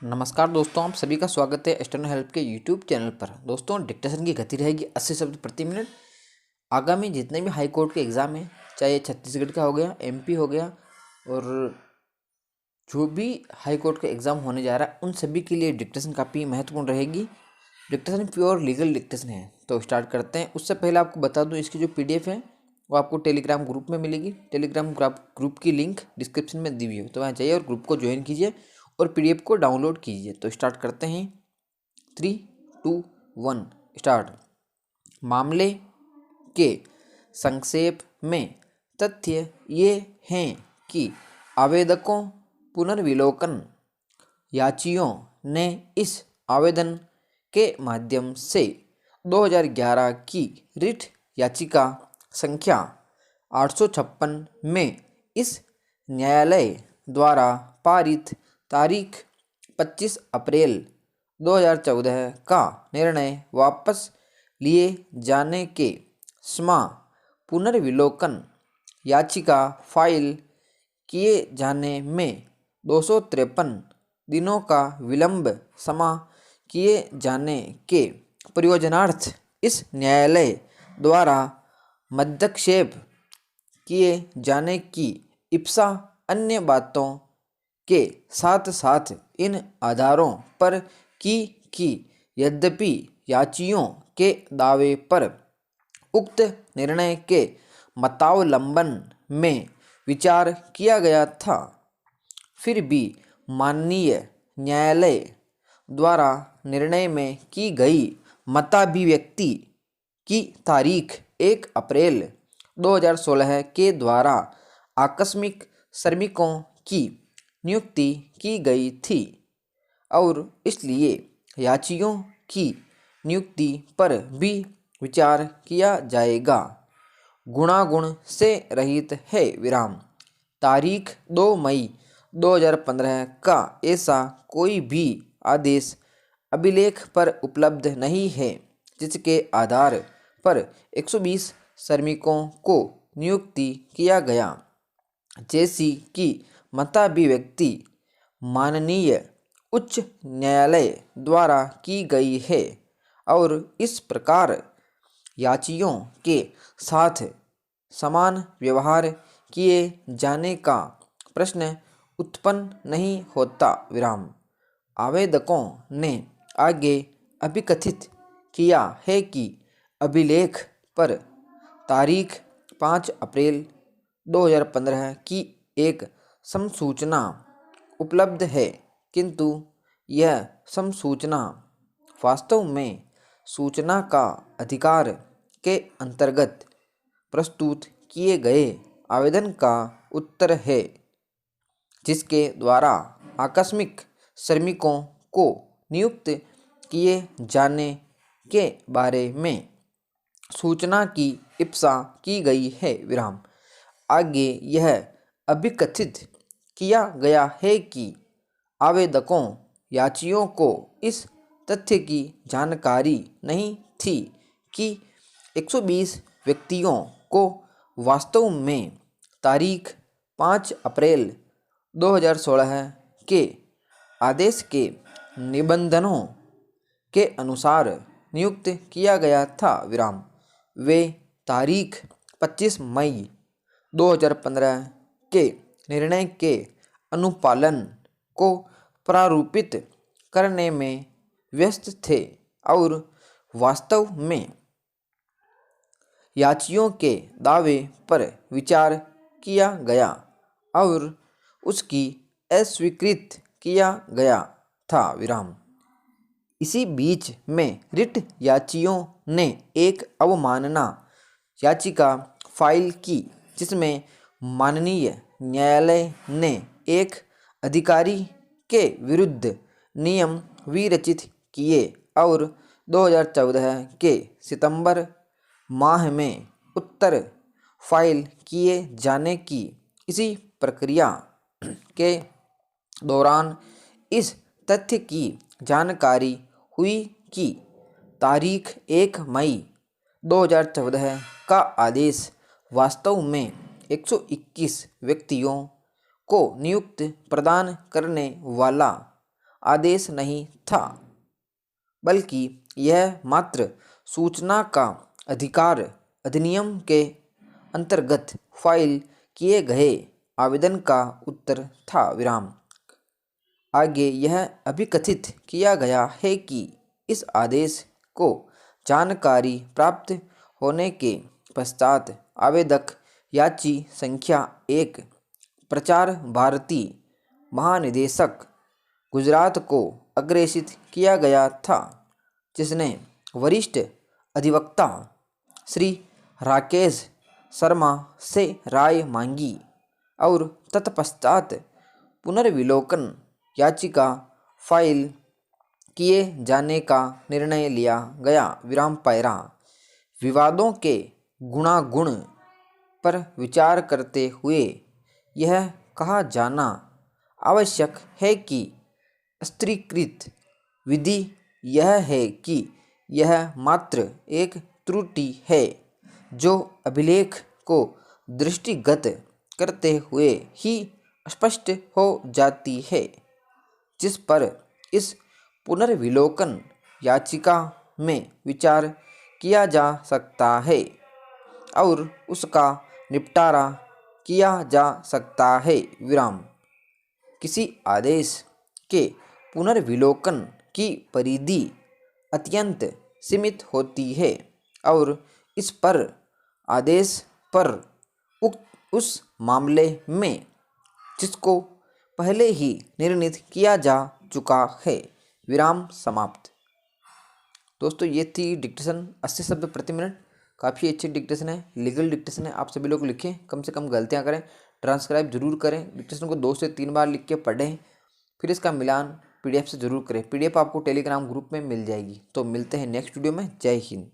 नमस्कार दोस्तों, आप सभी का स्वागत है एक्सटर्नल हेल्प के यूट्यूब चैनल पर। दोस्तों, डिक्टेशन की गति रहेगी 80 शब्द प्रति मिनट। आगामी जितने भी हाई कोर्ट के एग्ज़ाम हैं, चाहे छत्तीसगढ़ का हो गया, एमपी हो गया, और जो भी हाई कोर्ट का एग्ज़ाम होने जा रहा है, उन सभी के लिए डिक्टेशन काफ़ी महत्वपूर्ण रहेगी। डिक्टेशन प्योर लीगल डिक्टेशन है। तो स्टार्ट करते हैं। उससे पहले आपको बता दूँ, इसकी जो PDF है वो आपको टेलीग्राम ग्रुप में मिलेगी। टेलीग्राम ग्रुप की लिंक डिस्क्रिप्शन में दी हुई है, तो वहाँ जाइए और ग्रुप को ज्वाइन कीजिए और PDF को डाउनलोड कीजिए। तो स्टार्ट करते हैं। 3, 2, 1 स्टार्ट। मामले के संक्षेप में तथ्य ये हैं कि आवेदकों पुनर्विलोकन याचियों ने इस आवेदन के माध्यम से 2011 की रिट याचिका संख्या 856 में इस न्यायालय द्वारा पारित तारीख 25 अप्रैल 2014 का निर्णय वापस लिए जाने के स्मा पुनर्विलोकन याचिका फाइल किए जाने में 253 दिनों का विलंब क्षमा किए जाने के प्रयोजनार्थ इस न्यायालय द्वारा मध्यक्षेप किए जाने की इप्सा अन्य बातों के साथ साथ इन आधारों पर की कि यद्यपि याचियों के दावे पर उक्त निर्णय के मतावलंबन में विचार किया गया था, फिर भी माननीय न्यायालय द्वारा निर्णय में की गई मताभिव्यक्ति की तारीख 1 अप्रैल 2016 के द्वारा आकस्मिक श्रमिकों की नियुक्ति की गई थी और इसलिए याचियों की नियुक्ति पर भी विचार किया जाएगा। गुणागुण से रहित है विराम। तारीख 2 मई 2015 का ऐसा कोई भी आदेश अभिलेख पर उपलब्ध नहीं है जिसके आधार पर 120 श्रमिकों को नियुक्ति किया गया, जैसी कि मताभिव्यक्ति माननीय उच्च न्यायालय द्वारा की गई है, और इस प्रकार याचियों के साथ समान व्यवहार किए जाने का प्रश्न उत्पन्न नहीं होता विराम। आवेदकों ने आगे अभिकथित किया है कि अभिलेख पर तारीख 5 अप्रैल 2015 की एक समसूचना उपलब्ध है, किंतु यह समसूचना वास्तव में सूचना का अधिकार के अंतर्गत प्रस्तुत किए गए आवेदन का उत्तर है, जिसके द्वारा आकस्मिक श्रमिकों को नियुक्त किए जाने के बारे में सूचना की इप्सा की गई है विराम। आगे यह अभिकथित किया गया है कि आवेदकों याचियों को इस तथ्य की जानकारी नहीं थी कि 120 व्यक्तियों को वास्तव में तारीख 5 अप्रैल 2016 के आदेश के निबंधनों के अनुसार नियुक्त किया गया था विराम। वे तारीख 25 मई 2015 के निर्णय के अनुपालन को प्रारूपित करने में व्यस्त थे और वास्तव में याचियों के दावे पर विचार किया गया और उसकी अस्वीकृत किया गया था विराम। इसी बीच में रिट याचियों ने एक अवमानना याचिका फाइल की, जिसमें माननीय न्यायालय ने एक अधिकारी के विरुद्ध नियम विरचित किए और 2014 के सितंबर माह में उत्तर फाइल किए जाने की इसी प्रक्रिया के दौरान इस तथ्य की जानकारी हुई कि तारीख 1 मई 2014 का आदेश वास्तव में 121 व्यक्तियों को नियुक्त प्रदान करने वाला आदेश नहीं था, बल्कि यह मात्र सूचना का अधिकार अधिनियम के अंतर्गत फाइल किए गए आवेदन का उत्तर था। विराम। आगे यह अभिकथित किया गया है कि इस आदेश को जानकारी प्राप्त होने के पश्चात आवेदक याची संख्या 1 प्रचार भारती महानिदेशक गुजरात को अग्रेसित किया गया था, जिसने वरिष्ठ अधिवक्ता श्री राकेश शर्मा से राय मांगी और तत्पश्चात पुनर्विलोकन याचिका फाइल किए जाने का निर्णय लिया गया। विराम पैरा। विवादों के गुणागुण पर विचार करते हुए यह कहा जाना आवश्यक है कि स्त्रीकृत विधि यह है कि यह मात्र एक त्रुटि है जो अभिलेख को दृष्टिगत करते हुए ही स्पष्ट हो जाती है, जिस पर इस पुनर्विलोकन याचिका में विचार किया जा सकता है और उसका निपटारा किया जा सकता है। विराम। किसी आदेश के पुनर्विलोकन की परिधि अत्यंत सीमित होती है और इस पर आदेश पर उस मामले में जिसको पहले ही निर्णीत किया जा चुका है। विराम समाप्त। दोस्तों ये थी डिक्टेशन 80 शब्द प्रति मिनट। काफ़ी अच्छी डिक्टेशन है, लीगल डिक्टेशन है। आप सभी लोग लिखें, कम से कम गलतियां करें, ट्रांसक्राइब जरूर करें, डिक्टेशन को 2 से 3 बार लिख के पढ़ें, फिर इसका मिलान PDF से जरूर करें। PDF आपको टेलीग्राम ग्रुप में मिल जाएगी। तो मिलते हैं नेक्स्ट वीडियो में। जय हिंद।